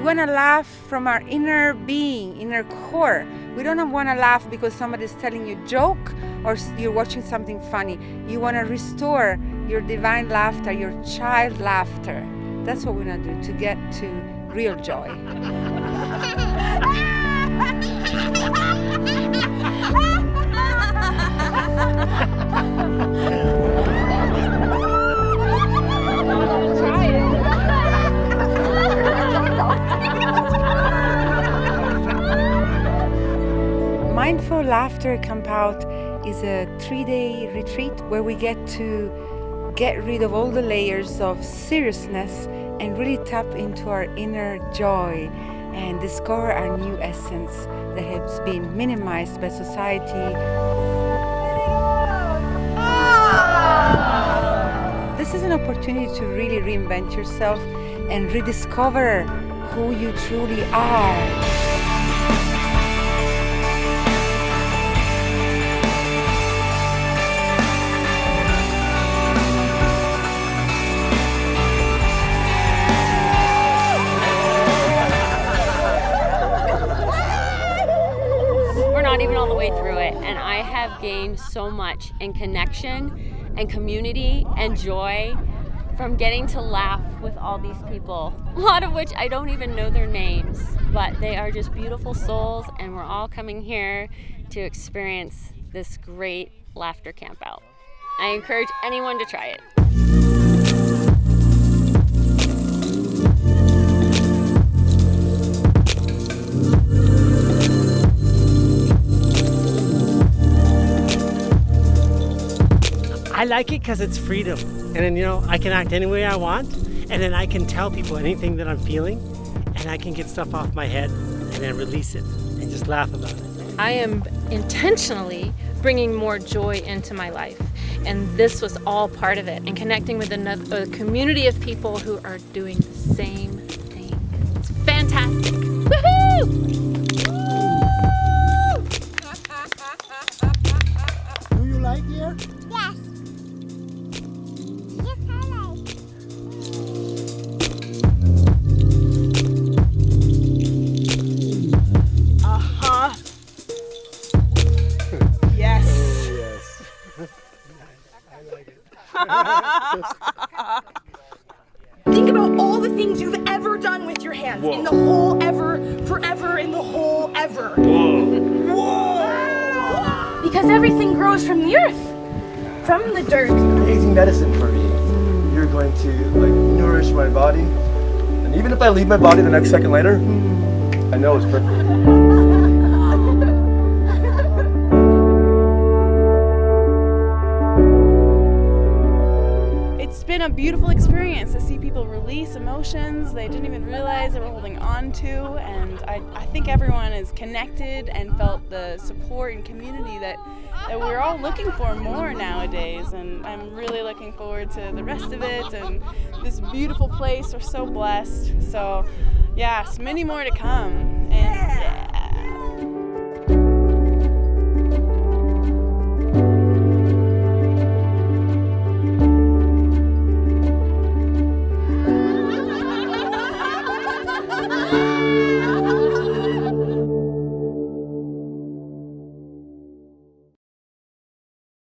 want to laugh from our inner being, inner core. We don't want to laugh because somebody's telling you a joke or you're watching something funny. You want to restore your divine laughter, your child laughter. That's what we want to do to get to real joy. Mindful Laughter CampOut is a 3-day retreat where we get to get rid of all the layers of seriousness and really tap into our inner joy and discover our new essence that has been minimized by society. This is an opportunity to really reinvent yourself and rediscover who you truly are. Not even all the way through it, and I have gained so much in connection and community and joy from getting to laugh with all these people, a lot of which I don't even know their names, but they are just beautiful souls, and we're all coming here to experience this great laughter camp out. I encourage anyone to try it. I like it because it's freedom. And then, I can act any way I want, and then I can tell people anything that I'm feeling, and I can get stuff off my head and then release it and just laugh about it. I am intentionally bringing more joy into my life, and this was all part of it, and connecting with a community of people who are doing the same thing. It's fantastic. Woohoo! Do you like here? Yes. Yes, I like. Uh-huh. Yes. Oh, yes. I like it. Think about all the things you've ever done with your hands. Whoa. In the whole ever, forever, in the whole ever. Whoa. Whoa! Because everything grows from the earth, from the dirt. Amazing medicine for me. You're going to nourish my body, and even if I leave my body the next second later, I know it's perfect. It's been a beautiful experience to see people release emotions they didn't even realize they were holding on to, and I think everyone is connected and felt the support and community that we're all looking for more nowadays, and I'm really looking forward to the rest of it and this beautiful place. We're so blessed. So yes, many more to come, and